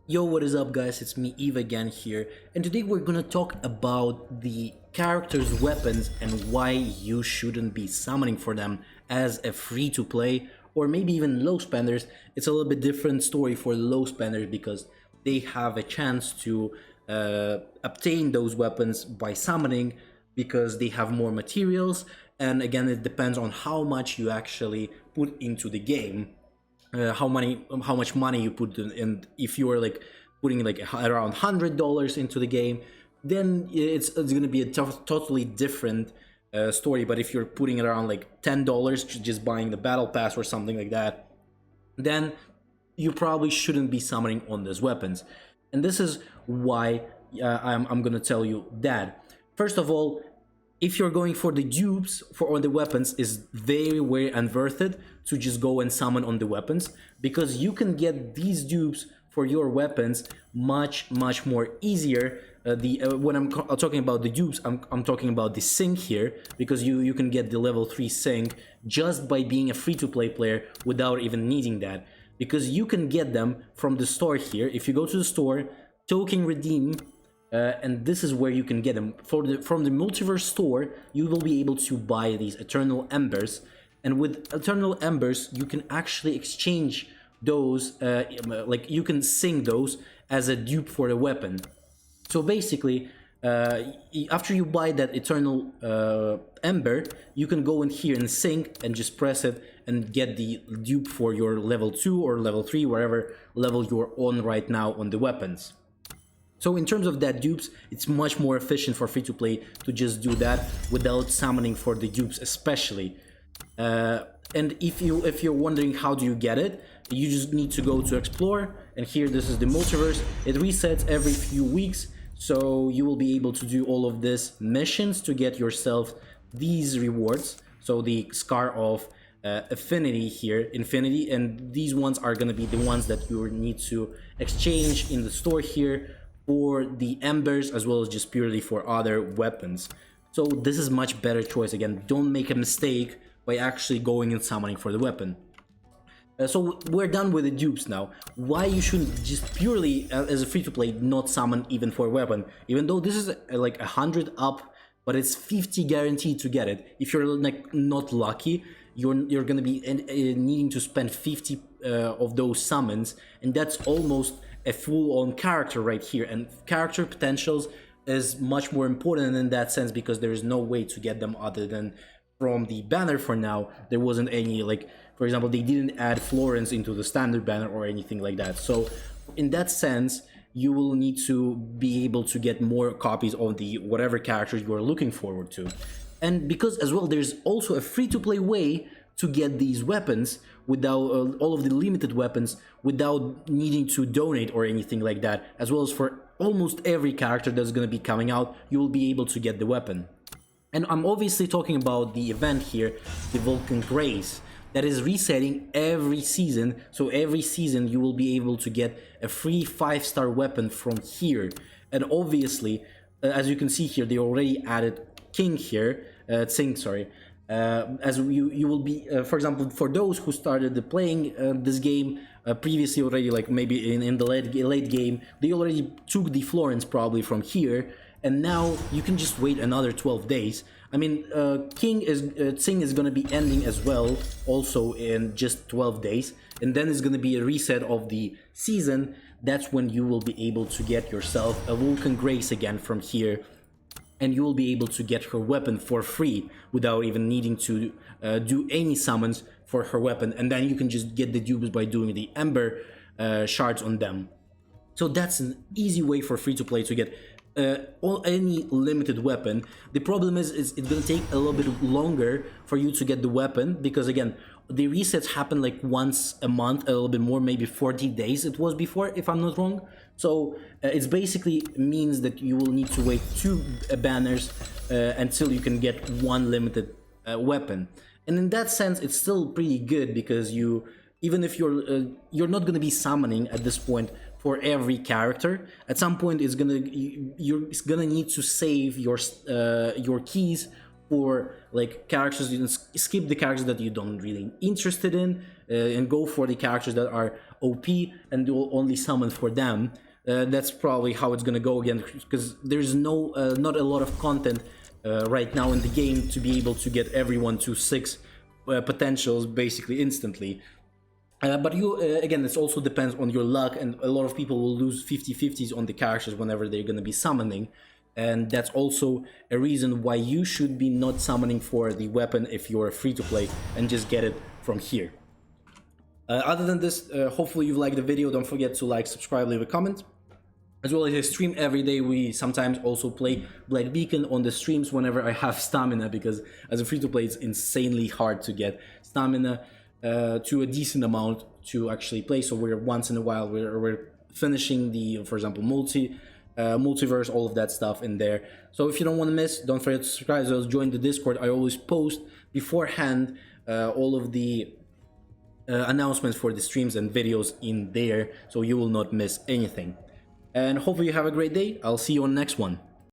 Yo, what is up, guys? It's me, Eve, again here, and today we're gonna talk about the characters' weapons and why you shouldn't be summoning for them as a free-to-play or maybe even low spenders. It's a little bit different story for low spenders because they have a chance to obtain those weapons by summoning because they have more materials, and again, it depends on how much you actually put into the game, how much money you put in. And if you are like putting like around $100 into the game, then it's going to be a totally different story. But if you're putting it around like $10 just buying the battle pass or something like that, then you probably shouldn't be summoning on those weapons. And this is why I'm gonna tell you that. First of all, if you're going for the dupes for on the weapons, is very unworth it to just go and summon on the weapons, because you can get these dupes for your weapons much more easier. When I'm talking about the dupes, I'm talking about the sync here, because you can get the level 3 sync just by being a free-to-play player without even needing that, because you can get them from the store here. If you go to the store, token redeem, and this is where you can get them from the multiverse store. You will be able to buy these eternal embers, and with eternal embers you can actually exchange those, like you can sing those as a dupe for a weapon. So basically, after you buy that eternal ember, you can go in here and sync and just press it and get the dupe for your level 2 or level 3, wherever level you're on right now on the weapons. So in terms of that dupes, it's much more efficient for free-to-play to just do that without summoning for the dupes, especially. And if you're wondering how do you get it, you just need to go to explore, and here this is the multiverse. It resets every few weeks, so you will be able to do all of these missions to get yourself these rewards. So the Scar of Affinity here, Infinity, and these ones are going to be the ones that you need to exchange in the store here for the embers, as well as just purely for other weapons. So this is much better choice. Again, don't make a mistake by actually going and summoning for the weapon. So we're done with the dupes now. Why you shouldn't just purely as a free-to-play not summon even for a weapon, even though this is like 100 up, but it's 50 guaranteed to get it. If you're like not lucky, you're gonna be needing to spend 50 of those summons, and that's almost a full-on character right here. And character potentials is much more important in that sense, because there is no way to get them other than from the banner. For now, there wasn't any, like, for example, they didn't add Florence into the standard banner or anything like that. So in that sense, you will need to be able to get more copies of the whatever characters you are looking forward to. And because as well, there's also a free-to-play way to get these weapons without all of the limited weapons, without needing to donate or anything like that. As well as for almost every character that's going to be coming out, you will be able to get the weapon. And I'm obviously talking about the event here, the Vulcan Grace, that is resetting every season. So every season you will be able to get a free 5-star weapon from here. And obviously, as you can see here, they already added King here, Tsing, sorry. As you will be, for example, for those who started playing this game previously already, like maybe in the late game, they already took the Florence probably from here, and now you can just wait another 12 days. I mean, Tsing is gonna be ending as well, also in just 12 days, and then it's gonna be a reset of the season. That's when you will be able to get yourself a Vulcan Grace again from here, and you will be able to get her weapon for free without even needing to do any summons for her weapon. And then you can just get the dupes by doing the Ember shards on them. So that's an easy way for free-to-play to get any limited weapon. The problem is it's gonna take a little bit longer for you to get the weapon, because again, the resets happen like once a month, a little bit more, maybe 40 days it was before, if I'm not wrong. So it's basically means that you will need to wait 2 banners until you can get 1 limited weapon. And in that sense, it's still pretty good, because even if you're not gonna be summoning at this point for every character, at some point you're gonna need to save your keys for like characters, you can skip the characters that you don't really interested in, and go for the characters that are OP and do only summon for them. That's probably how it's gonna go again, because there's not a lot of content right now in the game to be able to get everyone to 6 potentials basically instantly. But you, again, this also depends on your luck, and a lot of people will lose 50-50s on the characters whenever they're going to be summoning. And that's also a reason why you should be not summoning for the weapon if you're free to play and just get it from here. Other than this, hopefully you've liked the video. Don't forget to like, subscribe, leave a comment. As well as I stream every day, we sometimes also play Black Beacon on the streams whenever I have stamina, because as a free-to-play it's insanely hard to get stamina to a decent amount to actually play. So we're once in a while we're finishing the, for example, multiverse, all of that stuff in there. So if you don't want to miss, don't forget to subscribe, as well as join the Discord. I always post beforehand all of the announcements for the streams and videos in there, so you will not miss anything. And hopefully you have a great day. I'll see you on the next one.